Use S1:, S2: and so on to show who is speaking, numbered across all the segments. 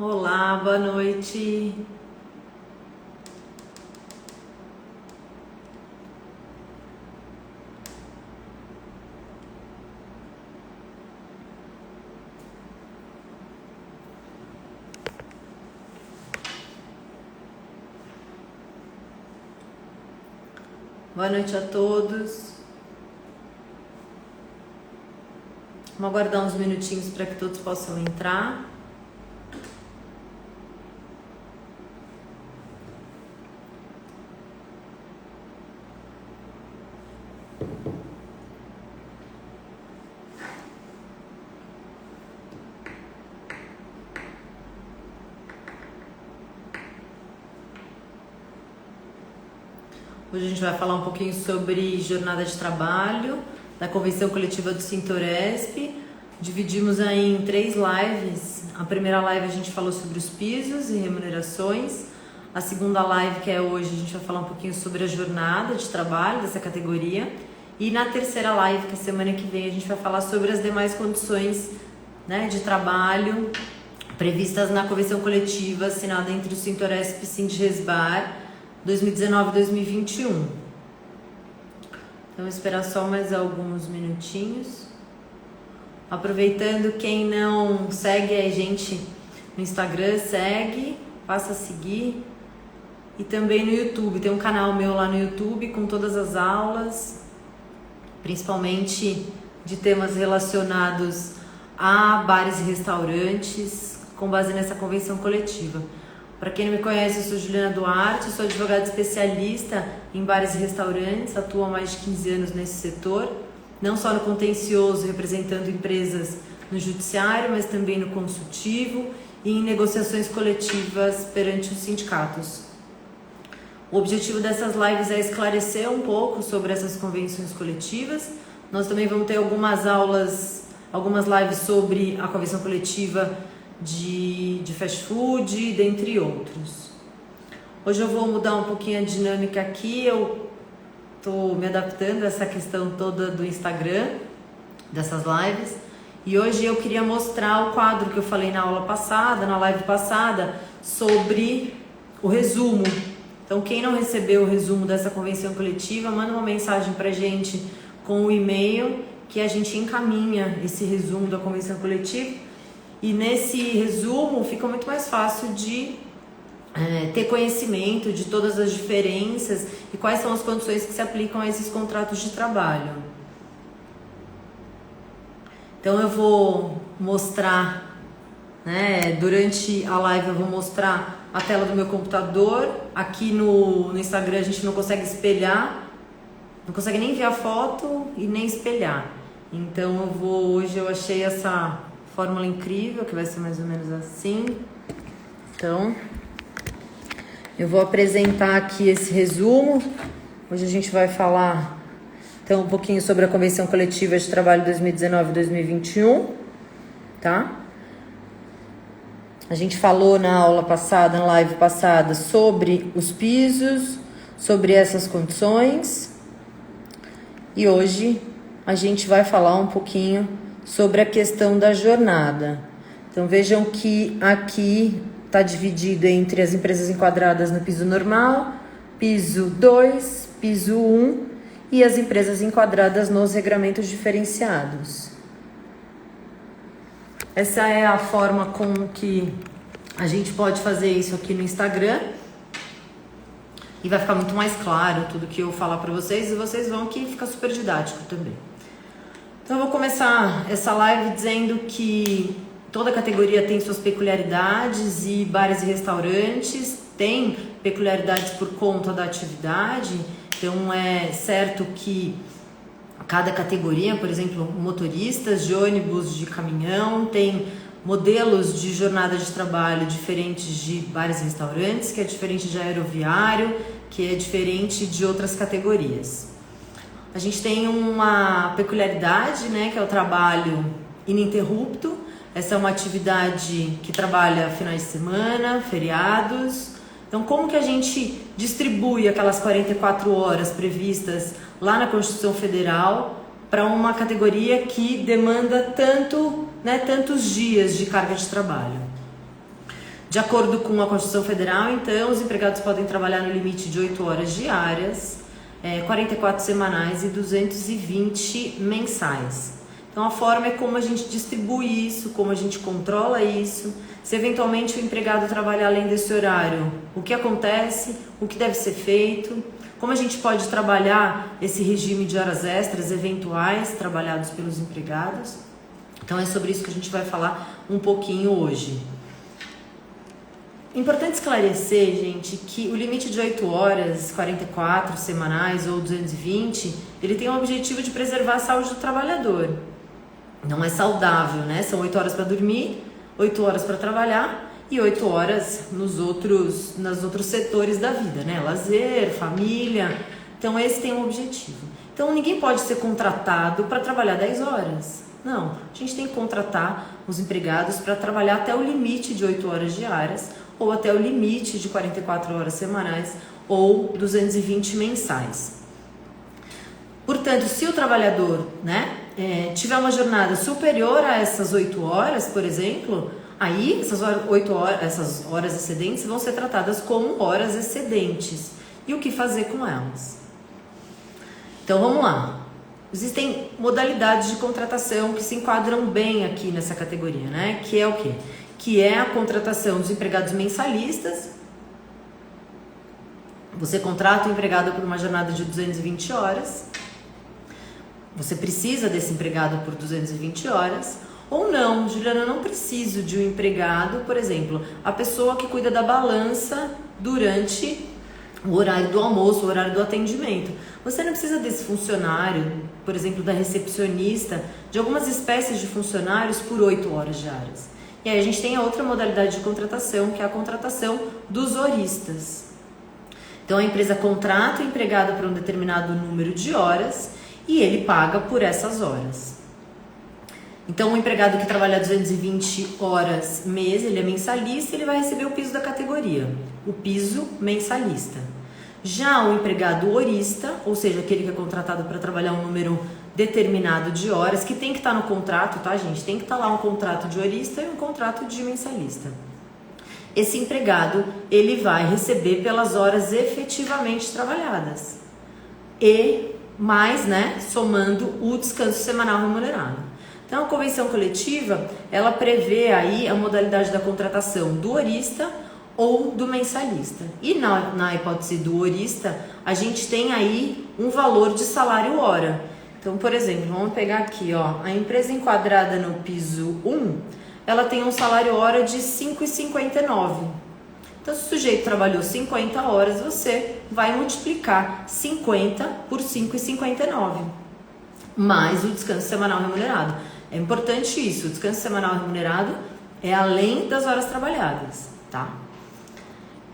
S1: Olá, boa noite. Boa noite a todos. Vamos aguardar uns minutinhos para que todos possam entrar. Hoje a gente vai falar um pouquinho sobre jornada de trabalho, da Convenção Coletiva do Sintoresp. Dividimos aí em 3 lives. A primeira live a gente falou sobre os pisos e remunerações. A segunda live, que é hoje, a gente vai falar um pouquinho sobre a jornada de trabalho dessa categoria. E na terceira live, que é semana que vem, a gente vai falar sobre as demais condições, né, de trabalho previstas na Convenção Coletiva assinada entre o Sintoresp e Sindgesbar 2019 e 2021. Então, vou esperar só mais alguns minutinhos. Aproveitando, quem não segue a gente no Instagram, segue, passa a seguir. E também no YouTube, tem um canal meu lá no YouTube com todas as aulas, principalmente de temas relacionados a bares e restaurantes, com base nessa convenção coletiva. Para quem não me conhece, eu sou Juliana Duarte, sou advogada especialista em bares e restaurantes, atuo há mais de 15 anos nesse setor, não só no contencioso, representando empresas no judiciário, mas também no consultivo e em negociações coletivas perante os sindicatos. O objetivo dessas lives é esclarecer um pouco sobre essas convenções coletivas. Nós também vamos ter algumas aulas, algumas lives sobre a convenção coletiva de fast food, dentre outros. Hoje eu vou mudar um pouquinho a dinâmica aqui, eu tô me adaptando a essa questão toda do Instagram, dessas lives, e hoje eu queria mostrar o quadro que eu falei na aula passada, na live passada, sobre o resumo. Então, quem não recebeu o resumo dessa convenção coletiva, manda uma mensagem pra gente com o e-mail, que a gente encaminha esse resumo da convenção coletiva. E nesse resumo fica muito mais fácil de ter conhecimento de todas as diferenças e quais são as condições que se aplicam a esses contratos de trabalho. Então eu vou mostrar, né, durante a live eu vou mostrar a tela do meu computador. Aqui no Instagram a gente não consegue espelhar, não consegue nem ver a foto e nem espelhar. Então hoje eu achei essa fórmula incrível, que vai ser mais ou menos assim. Então, eu vou apresentar aqui esse resumo. Hoje a gente vai falar então um pouquinho sobre a Convenção Coletiva de Trabalho 2019 e 2021, tá? A gente falou na aula passada, na live passada, sobre os pisos, sobre essas condições. E hoje a gente vai falar um pouquinho sobre a questão da jornada. Então vejam que aqui está dividido entre as empresas enquadradas no piso normal, piso 2, piso 1 e as empresas enquadradas nos regramentos diferenciados. Essa é a forma com que a gente pode fazer isso aqui no Instagram. E vai ficar muito mais claro tudo que eu falar para vocês, e vocês vão que fica super didático também. Então eu vou começar essa live dizendo que toda categoria tem suas peculiaridades e bares e restaurantes têm peculiaridades por conta da atividade. Então é certo que cada categoria, por exemplo, motoristas de ônibus, de caminhão, tem modelos de jornada de trabalho diferentes de bares e restaurantes, que é diferente de aeroviário, que é diferente de outras categorias. A gente tem uma peculiaridade, né, que é o trabalho ininterrupto. Essa é uma atividade que trabalha finais de semana, feriados. Então, como que a gente distribui aquelas 44 horas previstas lá na Constituição Federal para uma categoria que demanda tantos dias de carga de trabalho? De acordo com a Constituição Federal, então, os empregados podem trabalhar no limite de 8 horas diárias, 44 semanais e 220 mensais. Então, a forma é como a gente distribui isso, como a gente controla isso. Se eventualmente o empregado trabalhar além desse horário, o que acontece, o que deve ser feito, como a gente pode trabalhar esse regime de horas extras eventuais trabalhados pelos empregados. Então, é sobre isso que a gente vai falar um pouquinho hoje. Importante esclarecer, gente, que o limite de 8 horas, 44 semanais ou 220, ele tem o objetivo de preservar a saúde do trabalhador. Não é saudável, né? São 8 horas para dormir, 8 horas para trabalhar e 8 horas nos outros setores da vida, né? Lazer, família. Então, esse tem um objetivo. Então, ninguém pode ser contratado para trabalhar 10 horas. Não, a gente tem que contratar os empregados para trabalhar até o limite de 8 horas diárias ou até o limite de 44 horas semanais ou 220 mensais. Portanto, se o trabalhador, né, tiver uma jornada superior a essas 8 horas, por exemplo, aí essas horas excedentes vão ser tratadas como horas excedentes. E o que fazer com elas? Então, vamos lá. Existem modalidades de contratação que se enquadram bem aqui nessa categoria, né? Que é o quê? Que é a contratação dos empregados mensalistas. Você contrata o empregado por uma jornada de 220 horas. Você precisa desse empregado por 220 horas. Ou não, Juliana, eu não preciso de um empregado, por exemplo, a pessoa que cuida da balança durante o horário do almoço, o horário do atendimento. Você não precisa desse funcionário, por exemplo, da recepcionista, de algumas espécies de funcionários por 8 horas diárias. E aí a gente tem a outra modalidade de contratação, que é a contratação dos horistas. Então a empresa contrata o empregado para um determinado número de horas e ele paga por essas horas. Então o empregado que trabalha 220 horas mês, ele é mensalista, ele vai receber o piso da categoria, o piso mensalista. Já o empregado horista, ou seja, aquele que é contratado para trabalhar um número determinado de horas, que tem que estar no contrato, tá, gente? Tem que estar lá um contrato de horista e um contrato de mensalista. Esse empregado, ele vai receber pelas horas efetivamente trabalhadas. E mais, né, somando o descanso semanal remunerado. Então, a convenção coletiva, ela prevê aí a modalidade da contratação do horista ou do mensalista. E na hipótese do horista, a gente tem aí um valor de salário hora. Então, por exemplo, vamos pegar aqui, ó, a empresa enquadrada no piso 1, ela tem um salário hora de R$ 5,59. Então, se o sujeito trabalhou 50 horas, você vai multiplicar 50 por 5,59, mais o descanso semanal remunerado. É importante isso, o descanso semanal remunerado é além das horas trabalhadas, tá?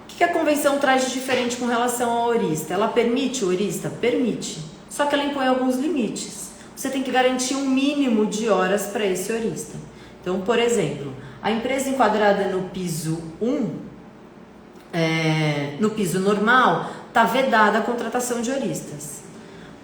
S1: O que a convenção traz de diferente com relação ao horista? Ela permite o horista? Permite. Só que ela impõe alguns limites. Você tem que garantir um mínimo de horas para esse horista. Então, por exemplo, a empresa enquadrada no piso 1, no piso normal, está vedada a contratação de horistas.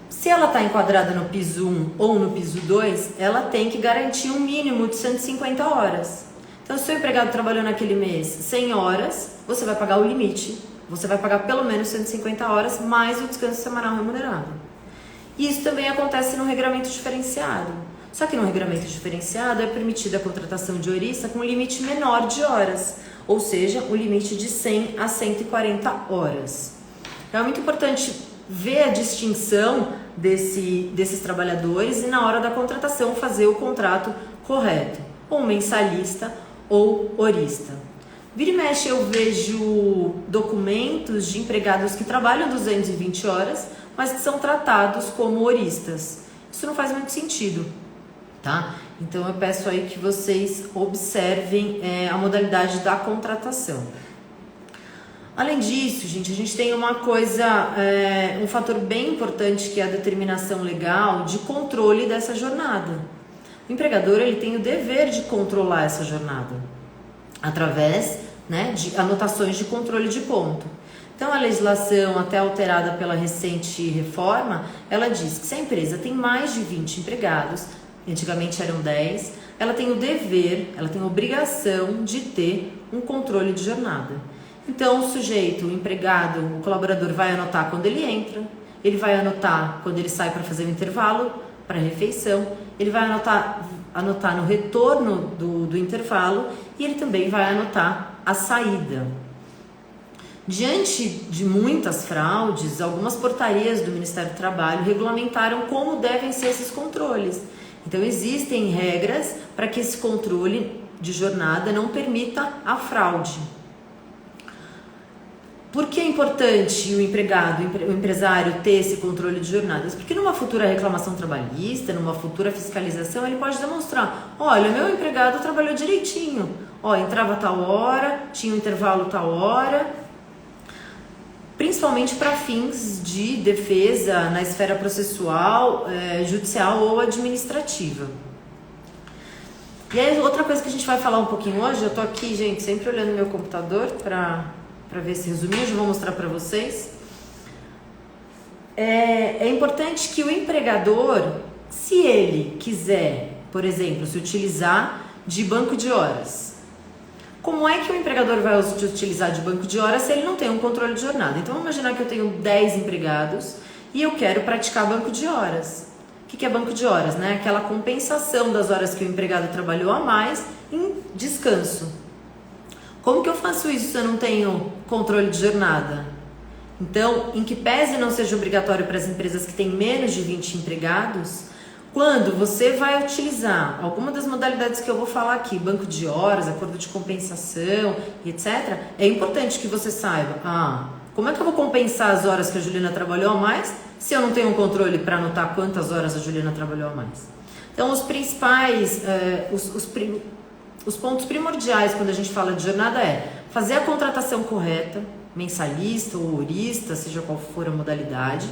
S1: Se ela está enquadrada no piso 1 ou no piso 2, ela tem que garantir um mínimo de 150 horas. Então, se o empregado trabalhou naquele mês 100 horas, você vai pagar o limite. Você vai pagar pelo menos 150 horas, mais o descanso semanal remunerado. Isso também acontece no regramento diferenciado. Só que no regramento diferenciado é permitida a contratação de horista com um limite menor de horas, ou seja, um limite de 100 a 140 horas. Então, é muito importante ver a distinção desses trabalhadores e na hora da contratação fazer o contrato correto, ou mensalista ou horista. Vira e mexe eu vejo documentos de empregados que trabalham 220 horas, mas que são tratados como horistas. Isso não faz muito sentido, tá? Então eu peço aí que vocês observem a modalidade da contratação. Além disso, gente, a gente tem uma coisa, um fator bem importante que é a determinação legal de controle dessa jornada. O empregador, ele tem o dever de controlar essa jornada através, né, de anotações de controle de ponto. Então, a legislação, até alterada pela recente reforma, ela diz que se a empresa tem mais de 20 empregados, antigamente eram 10, ela tem o dever, ela tem a obrigação de ter um controle de jornada. Então, o sujeito, o empregado, o colaborador vai anotar quando ele entra, ele vai anotar quando ele sai para fazer o intervalo, para a refeição, ele vai anotar no retorno do intervalo e ele também vai anotar a saída. Diante de muitas fraudes, algumas portarias do Ministério do Trabalho regulamentaram como devem ser esses controles. Então, existem regras para que esse controle de jornada não permita a fraude. Por que é importante o empregado, o empresário ter esse controle de jornadas? Porque numa futura reclamação trabalhista, numa futura fiscalização, ele pode demonstrar: olha, meu empregado trabalhou direitinho, entrava tal hora, tinha um intervalo tal hora, principalmente para fins de defesa na esfera processual, judicial ou administrativa. E aí, outra coisa que a gente vai falar um pouquinho hoje, eu tô aqui, gente, sempre olhando meu computador para ver esse resuminho, eu vou mostrar para vocês. É importante que o empregador, se ele quiser, por exemplo, se utilizar de banco de horas, como é que o empregador vai utilizar de banco de horas se ele não tem um controle de jornada? Então, vamos imaginar que eu tenho 10 empregados e eu quero praticar banco de horas. O que é banco de horas? Né? Aquela compensação das horas que o empregado trabalhou a mais em descanso. Como que eu faço isso se eu não tenho controle de jornada? Então, em que pese não seja obrigatório para as empresas que têm menos de 20 empregados, quando você vai utilizar alguma das modalidades que eu vou falar aqui, banco de horas, acordo de compensação, etc., é importante que você saiba, como é que eu vou compensar as horas que a Juliana trabalhou a mais se eu não tenho um controle para anotar quantas horas a Juliana trabalhou a mais? Então, os principais, os pontos primordiais quando a gente fala de jornada é fazer a contratação correta, mensalista ou horista, seja qual for a modalidade,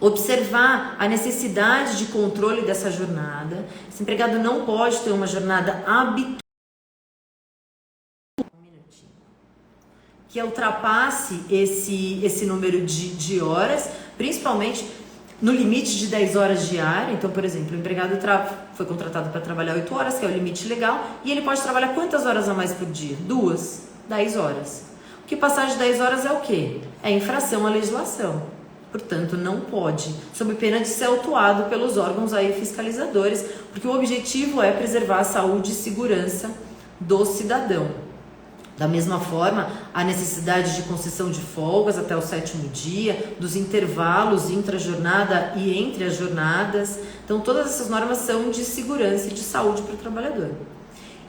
S1: observar a necessidade de controle dessa jornada. Esse empregado não pode ter uma jornada habitual que ultrapasse esse número de horas, principalmente no limite de 10 horas diárias. Então, por exemplo, o empregado foi contratado para trabalhar 8 horas, que é o limite legal, e ele pode trabalhar quantas horas a mais por dia? 2, 10 horas. O que passar de 10 horas é o quê? É infração à legislação. Portanto, não pode, sob pena de ser autuado pelos órgãos aí fiscalizadores, porque o objetivo é preservar a saúde e segurança do cidadão. Da mesma forma, a necessidade de concessão de folgas até o 7º dia, dos intervalos intra-jornada e entre as jornadas. Então, todas essas normas são de segurança e de saúde para o trabalhador.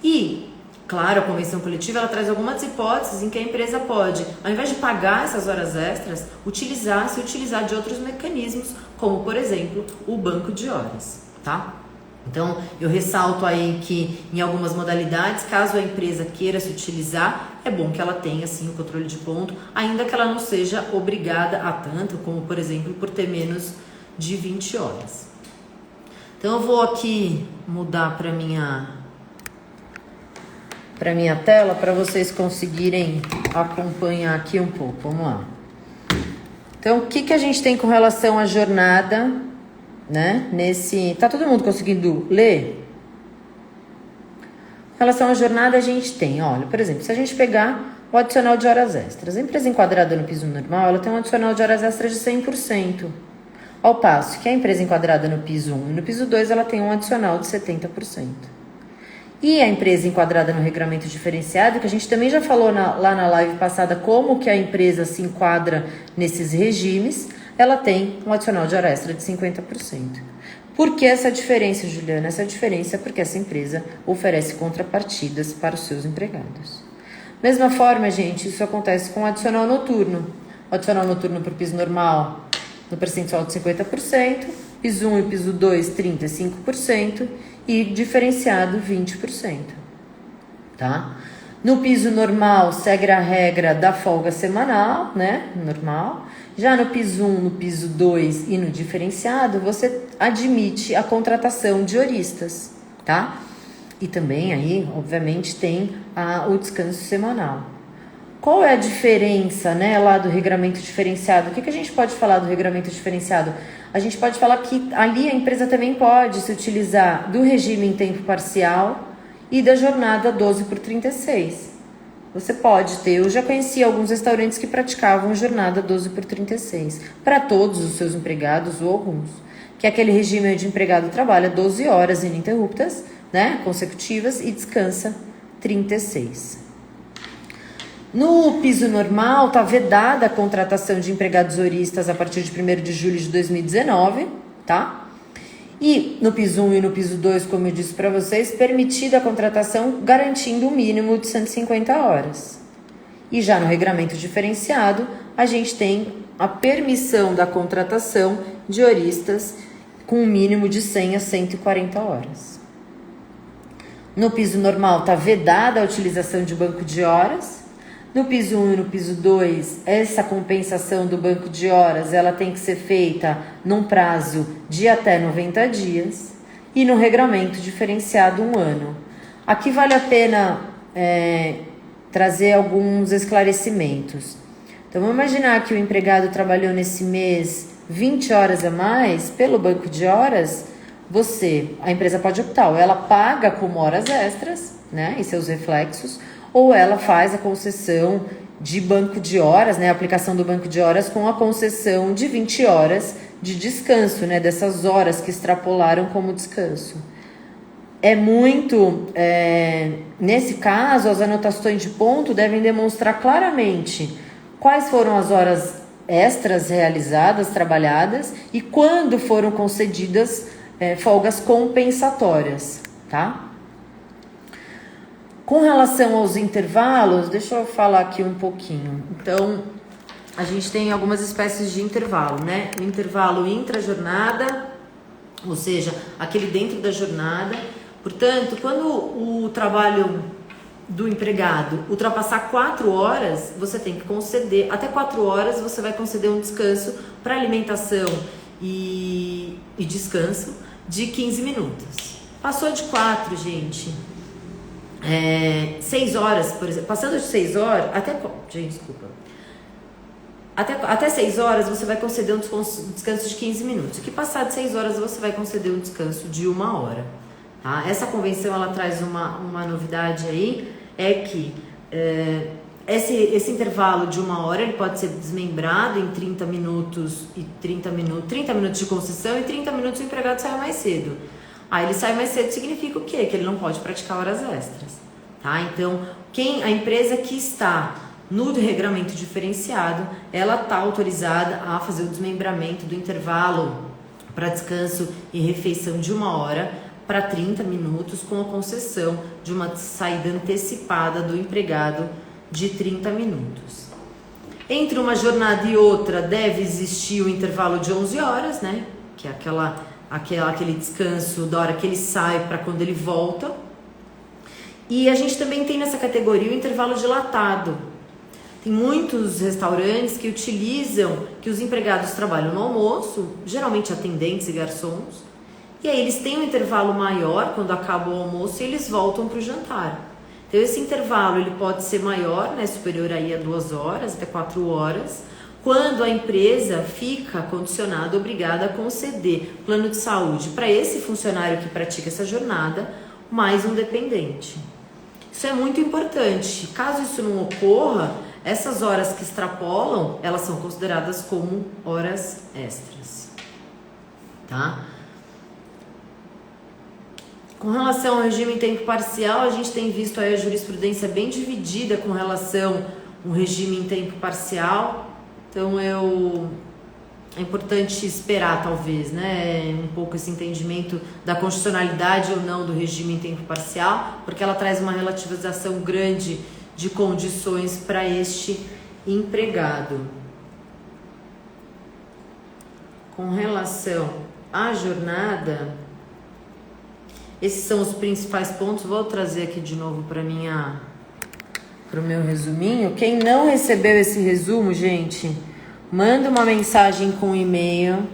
S1: E, claro, a convenção coletiva ela traz algumas hipóteses em que a empresa pode, ao invés de pagar essas horas extras, se utilizar de outros mecanismos, como, por exemplo, o banco de horas, tá? Então, eu ressalto aí que em algumas modalidades, caso a empresa queira se utilizar, é bom que ela tenha sim o controle de ponto, ainda que ela não seja obrigada a tanto, como por exemplo, por ter menos de 20 horas. Então, eu vou aqui mudar para minha tela para vocês conseguirem acompanhar aqui um pouco. Vamos lá. Então, o que a gente tem com relação à jornada, né? Tá todo mundo conseguindo ler? Com relação à jornada, a gente tem, olha, por exemplo, se a gente pegar o adicional de horas extras, a empresa enquadrada no piso normal, ela tem um adicional de horas extras de 100%, ao passo que a empresa enquadrada no piso 1 e no piso 2, ela tem um adicional de 70%. E a empresa enquadrada no regramento diferenciado, que a gente também já falou lá na live passada como que a empresa se enquadra nesses regimes, ela tem um adicional de hora extra de 50%. Por que essa diferença, Juliana? Essa diferença é porque essa empresa oferece contrapartidas para os seus empregados. Mesma forma, gente, isso acontece com o adicional noturno. O adicional noturno para o piso normal, no percentual de 50%, piso 1 e piso 2, 35%, e diferenciado 20%, tá? No piso normal, segue a regra da folga semanal, né? Normal. Já no piso 1, no piso 2 e no diferenciado, você admite a contratação de horistas, tá? E também aí, obviamente, tem o descanso semanal. Qual é a diferença, né, lá do regramento diferenciado? O que a gente pode falar do regramento diferenciado? A gente pode falar que ali a empresa também pode se utilizar do regime em tempo parcial e da jornada 12 por 36. Você pode ter, eu já conheci alguns restaurantes que praticavam jornada 12 por 36 para todos os seus empregados ou alguns, que é aquele regime onde o empregado trabalha 12 horas ininterruptas, né, consecutivas e descansa 36. No piso normal, está vedada a contratação de empregados horistas a partir de 1º de julho de 2019, tá? E no piso 1 e no piso 2, como eu disse para vocês, permitida a contratação garantindo um mínimo de 150 horas. E já no regramento diferenciado, a gente tem a permissão da contratação de horistas com um mínimo de 100 a 140 horas. No piso normal, está vedada a utilização de banco de horas. No piso 1 e no piso 2, essa compensação do banco de horas, ela tem que ser feita num prazo de até 90 dias e no regramento diferenciado 1 ano. Aqui vale a pena trazer alguns esclarecimentos. Então, vamos imaginar que o empregado trabalhou nesse mês 20 horas a mais pelo banco de horas, a empresa pode optar, ou ela paga como horas extras, né, e seus reflexos, ou ela faz a concessão de banco de horas, né, a aplicação do banco de horas com a concessão de 20 horas de descanso, né, dessas horas que extrapolaram como descanso. Nesse caso, as anotações de ponto devem demonstrar claramente quais foram as horas extras realizadas, trabalhadas, e quando foram concedidas folgas compensatórias, tá? Com relação aos intervalos, deixa eu falar aqui um pouquinho. Então, a gente tem algumas espécies de intervalo, né? O intervalo intra-jornada, ou seja, aquele dentro da jornada. Portanto, quando o trabalho do empregado ultrapassar 4 horas, você tem que conceder, até 4 horas você vai conceder um descanso para alimentação e descanso de 15 minutos. Passou de 4, gente... 6 horas, por exemplo, passando de 6 horas, até 6 horas você vai conceder um descanso de 15 minutos. E que passar de 6 horas você vai conceder um descanso de 1 hora. Tá? Essa convenção ela traz uma novidade aí, é que esse intervalo de 1 hora ele pode ser desmembrado em 30 minutos e 30 minutos de concessão e 30 minutos o empregado sai mais cedo. Aí ele sai mais cedo significa o quê? Que ele não pode praticar horas extras, tá? Então, a empresa que está no regramento diferenciado, ela está autorizada a fazer o desmembramento do intervalo para descanso e refeição de 1 hora para 30 minutos com a concessão de uma saída antecipada do empregado de 30 minutos. Entre uma jornada e outra deve existir o intervalo de 11 horas, né? Que é aquele descanso da hora que ele sai para quando ele volta. E a gente também tem nessa categoria o intervalo dilatado. Tem muitos restaurantes que utilizam que os empregados trabalham no almoço, geralmente atendentes e garçons, e aí eles têm um intervalo maior quando acaba o almoço e eles voltam para o jantar. Então esse intervalo ele pode ser maior, né, superior aí a 2 horas, até 4 horas, quando a empresa fica condicionada, obrigada a conceder plano de saúde para esse funcionário que pratica essa jornada, mais um dependente. Isso é muito importante. Caso isso não ocorra, essas horas que extrapolam, elas são consideradas como horas extras, tá? Com relação ao regime em tempo parcial, a gente tem visto aí a jurisprudência bem dividida com relação ao regime em tempo parcial. Então, é importante esperar, talvez, né, um pouco esse entendimento da constitucionalidade ou não do regime em tempo parcial, porque ela traz uma relativização grande de condições para este empregado. Com relação à jornada, esses são os principais pontos. Vou trazer aqui de novo para o meu resuminho. Quem não recebeu esse resumo, gente, manda uma mensagem com e-mail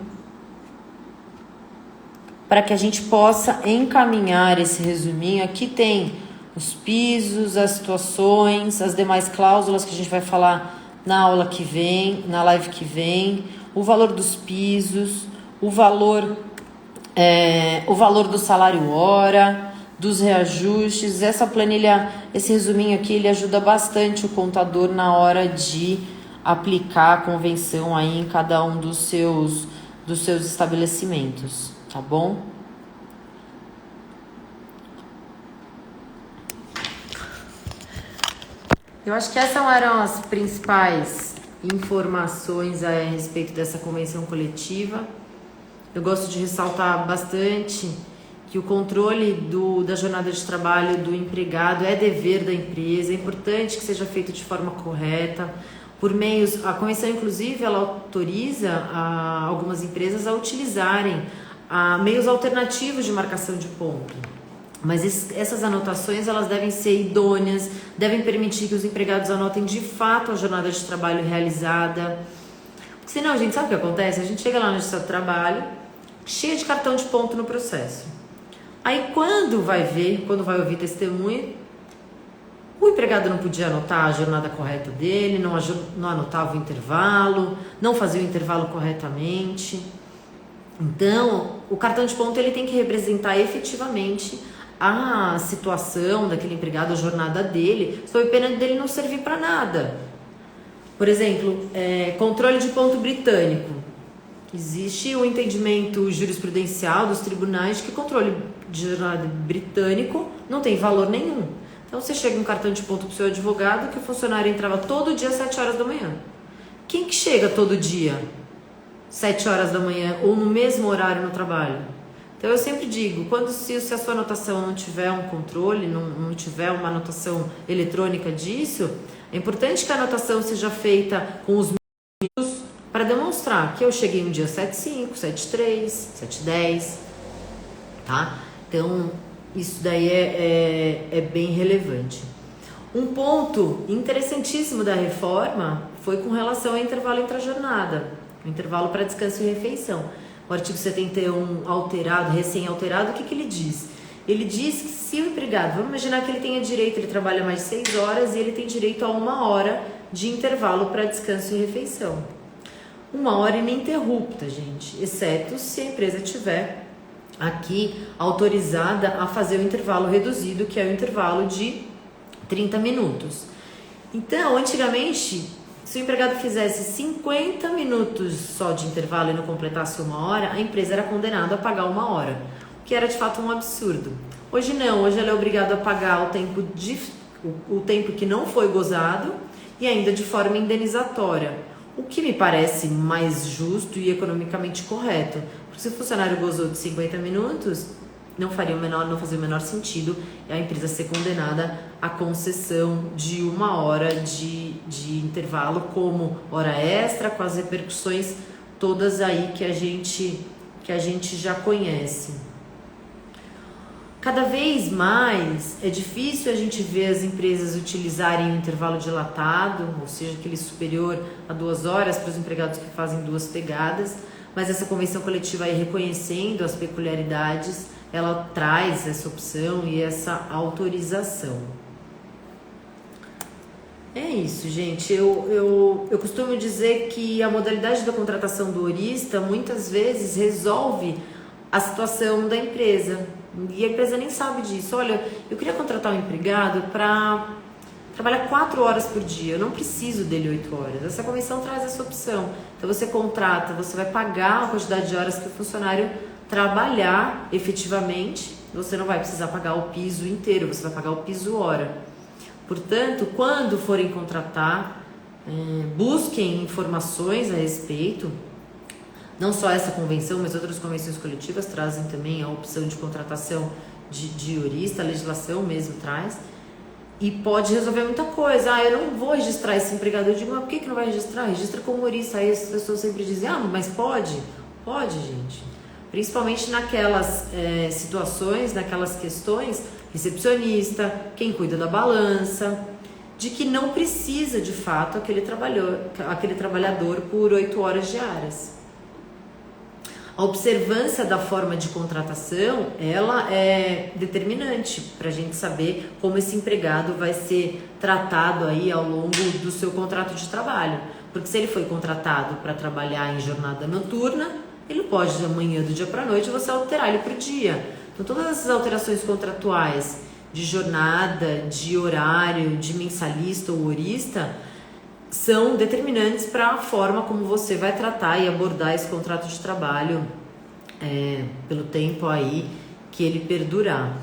S1: para que a gente possa encaminhar esse resuminho. Aqui tem os pisos, as situações, as demais cláusulas que a gente vai falar na aula que vem, na live que vem, o valor dos pisos, o valor do salário hora, dos reajustes. Essa planilha, esse resuminho aqui, ele ajuda bastante o contador na hora de aplicar a convenção aí em cada um dos seus estabelecimentos, tá bom? Eu acho que essas eram as principais informações a respeito dessa convenção coletiva. Eu gosto de ressaltar bastante que o controle da jornada de trabalho do empregado é dever da empresa, é importante que seja feito de forma correta, por meios, a convenção inclusive ela autoriza algumas empresas a utilizarem meios alternativos de marcação de ponto. Mas essas anotações elas devem ser idôneas, devem permitir que os empregados anotem de fato a jornada de trabalho realizada. Porque senão, a gente sabe o que acontece? A gente chega lá no seu trabalho, cheia de cartão de ponto no processo. Aí quando vai ouvir testemunha, o empregado não podia anotar a jornada correta dele, não anotava o intervalo, não fazia o intervalo corretamente. Então, o cartão de ponto ele tem que representar efetivamente a situação daquele empregado, a jornada dele, sob pena dele não servir para nada. Por exemplo, controle de ponto britânico. Existe um entendimento jurisprudencial dos tribunais de que controle de jornada britânico não tem valor nenhum. Então você chega um cartão de ponto para o seu advogado que o funcionário entrava todo dia às 7 horas da manhã. Quem que chega todo dia 7 horas da manhã ou no mesmo horário no trabalho? Então eu sempre digo, se a sua anotação não tiver um controle, não tiver uma anotação eletrônica disso, é importante que a anotação seja feita com os minutos para demonstrar que eu cheguei um dia 7h05, 7h03, 7h10, tá? Então isso daí é bem relevante. Um ponto interessantíssimo da reforma foi com relação ao intervalo entre a jornada, o intervalo para descanso e refeição. O artigo 71 recém-alterado, o que ele diz? Ele diz que se o empregado, vamos imaginar que ele tenha direito, ele trabalha mais 6 horas e ele tem direito a 1 hora de intervalo para descanso e refeição. 1 hora ininterrupta, gente, exceto se a empresa tiver aqui autorizada a fazer o intervalo reduzido, que é o intervalo de 30 minutos. Então, antigamente, se o empregado fizesse 50 minutos só de intervalo e não completasse 1 hora, a empresa era condenada a pagar 1 hora, o que era de fato um absurdo. Hoje não, hoje ela é obrigada a pagar o tempo que não foi gozado e ainda de forma indenizatória, o que me parece mais justo e economicamente correto. Porque se o funcionário gozou de 50 minutos, não fazia o menor sentido a empresa ser condenada à concessão de 1 hora de intervalo como hora extra, com as repercussões todas aí que a gente já conhece. Cada vez mais é difícil a gente ver as empresas utilizarem o intervalo dilatado, ou seja, aquele superior a 2 horas para os empregados que fazem 2 pegadas, mas essa convenção coletiva aí reconhecendo as peculiaridades, ela traz essa opção e essa autorização. É isso, gente. Eu costumo dizer que a modalidade da contratação do horista muitas vezes resolve a situação da empresa. E a empresa nem sabe disso. Olha, eu queria contratar um empregado para trabalhar 4 horas por dia. Eu não preciso dele 8 horas. Essa convenção traz essa opção. Então você contrata, você vai pagar a quantidade de horas que o funcionário trabalhar efetivamente. Você não vai precisar pagar o piso inteiro, você vai pagar o piso hora. Portanto, quando forem contratar, busquem informações a respeito. Não só essa convenção, mas outras convenções coletivas trazem também a opção de contratação de horista, a legislação mesmo traz. E pode resolver muita coisa. Eu não vou registrar esse empregado. Eu digo, mas por que não vai registrar? Registra como horista. Aí as pessoas sempre dizem, mas pode? Pode, gente. Principalmente naquelas situações, naquelas questões, recepcionista, quem cuida da balança, de que não precisa de fato aquele trabalhador por 8 horas diárias. A observância da forma de contratação, ela é determinante para a gente saber como esse empregado vai ser tratado aí ao longo do seu contrato de trabalho. Porque se ele foi contratado para trabalhar em jornada noturna, ele não pode amanhã, do dia para a noite, você alterar ele para o dia. Então todas essas alterações contratuais de jornada, de horário, de mensalista ou horista, são determinantes para a forma como você vai tratar e abordar esse contrato de trabalho pelo tempo aí que ele perdurar.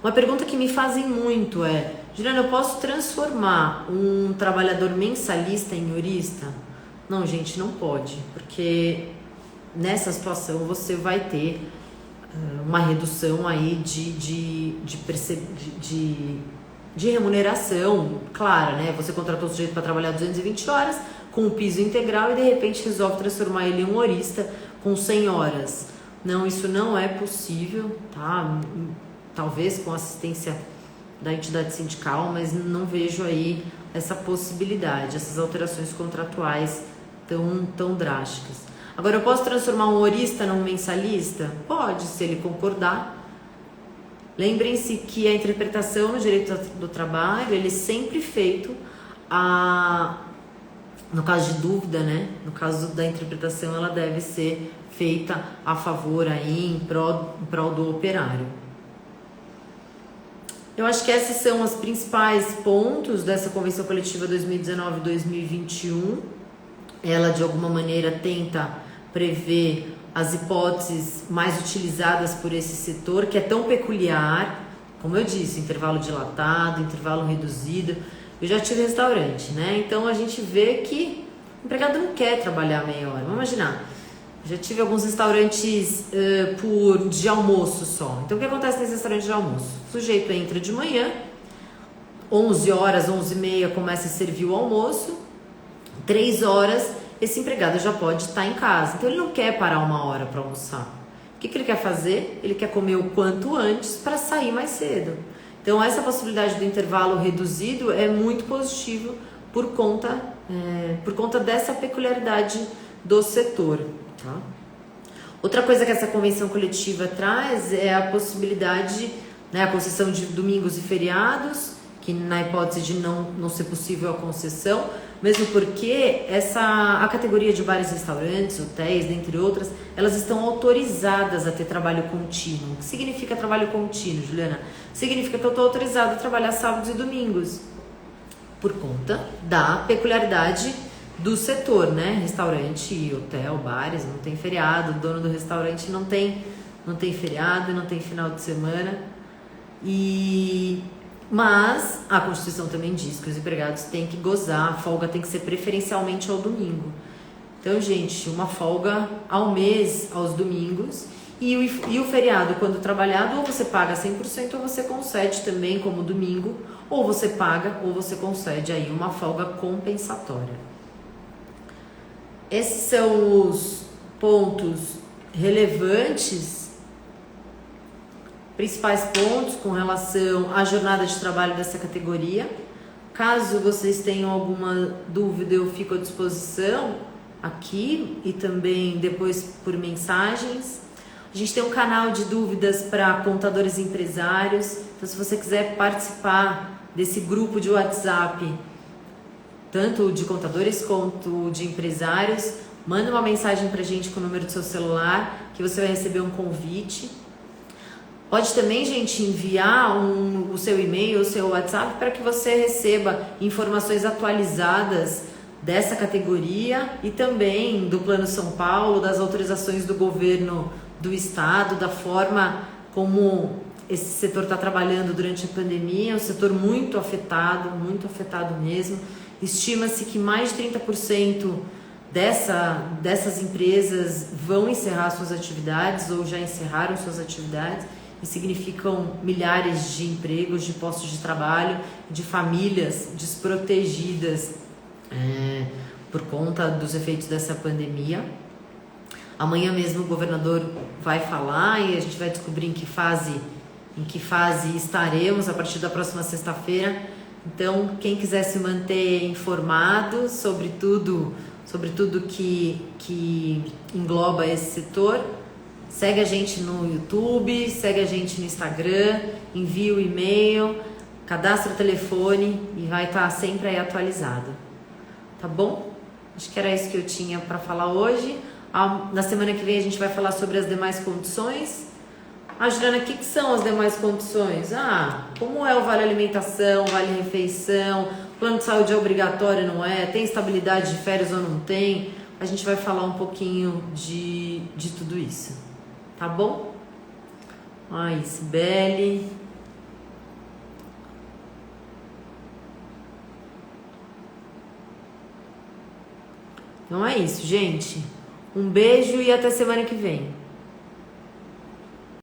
S1: Uma pergunta que me fazem muito é: Juliana, eu posso transformar um trabalhador mensalista em horista? Não, gente, não pode, porque nessa situação você vai ter uma redução aí de remuneração, claro, né? Você contratou o sujeito para trabalhar 220 horas com o piso integral e de repente resolve transformar ele em um horista com 100 horas. Não, isso não é possível, tá? Talvez com assistência da entidade sindical, mas não vejo aí essa possibilidade, essas alterações contratuais tão drásticas. Agora, eu posso transformar um horista num mensalista? Pode, se ele concordar. Lembrem-se que a interpretação no direito do trabalho, ele é sempre feito no caso de dúvida, né? No caso da interpretação, ela deve ser feita a favor aí, em prol do operário. Eu acho que esses são os principais pontos dessa Convenção Coletiva 2019-2021. Ela, de alguma maneira, tenta prever as hipóteses mais utilizadas por esse setor, que é tão peculiar, como eu disse, intervalo dilatado, intervalo reduzido. Eu já tive restaurante, né? Então a gente vê que o empregado não quer trabalhar meia hora. Vamos imaginar, já tive alguns restaurantes de almoço só. Então o que acontece nesse restaurante de almoço? O sujeito entra de manhã, 11 horas, 11h30 começa a servir o almoço, 3 horas esse empregado já pode estar em casa. Então ele não quer parar 1 hora para almoçar. O que ele quer fazer? Ele quer comer o quanto antes para sair mais cedo. Então essa possibilidade do intervalo reduzido é muito positivo por conta dessa peculiaridade do setor. Tá? Outra coisa que essa convenção coletiva traz é a possibilidade, né, a concessão de domingos e feriados, que na hipótese de não ser possível a concessão, mesmo porque a categoria de bares e restaurantes, hotéis, dentre outras, elas estão autorizadas a ter trabalho contínuo. O que significa trabalho contínuo, Juliana? Significa que eu estou autorizada a trabalhar sábados e domingos, por conta da peculiaridade do setor, né? Restaurante, hotel, bares, não tem feriado, o dono do restaurante não tem feriado, não tem final de semana. Mas a Constituição também diz que os empregados têm que gozar, a folga tem que ser preferencialmente ao domingo. Então, gente, uma folga ao mês, aos domingos, e o feriado, quando trabalhado, ou você paga 100% ou você concede também como domingo, ou você paga ou você concede aí uma folga compensatória. Esses são os pontos relevantes, principais pontos com relação à jornada de trabalho dessa categoria. Caso vocês tenham alguma dúvida, eu fico à disposição aqui e também depois por mensagens. A gente tem um canal de dúvidas para contadores e empresários, então se você quiser participar desse grupo de WhatsApp, tanto de contadores quanto de empresários, manda uma mensagem para a gente com o número do seu celular, que você vai receber um convite. Pode também, gente, enviar o seu e-mail, o seu WhatsApp, para que você receba informações atualizadas dessa categoria e também do Plano São Paulo, das autorizações do governo do estado, da forma como esse setor está trabalhando durante a pandemia. É um setor muito afetado mesmo. Estima-se que mais de 30% dessas empresas vão encerrar suas atividades ou já encerraram suas atividades, e significam milhares de empregos, de postos de trabalho, de famílias desprotegidas por conta dos efeitos dessa pandemia. Amanhã mesmo o governador vai falar e a gente vai descobrir em que fase estaremos a partir da próxima sexta-feira. Então, quem quiser se manter informado sobre tudo que engloba esse setor, segue a gente no YouTube, segue a gente no Instagram, envia o e-mail, cadastra o telefone e vai estar sempre aí atualizado. Tá bom? Acho que era isso que eu tinha para falar hoje. Na semana que vem a gente vai falar sobre as demais condições. Juliana, o que são as demais condições? Como é o vale alimentação, vale refeição, plano de saúde é obrigatório, não é? Tem estabilidade de férias ou não tem? A gente vai falar um pouquinho de tudo isso, tá bom? Sibeli. Então é isso, gente. Um beijo e até semana que vem.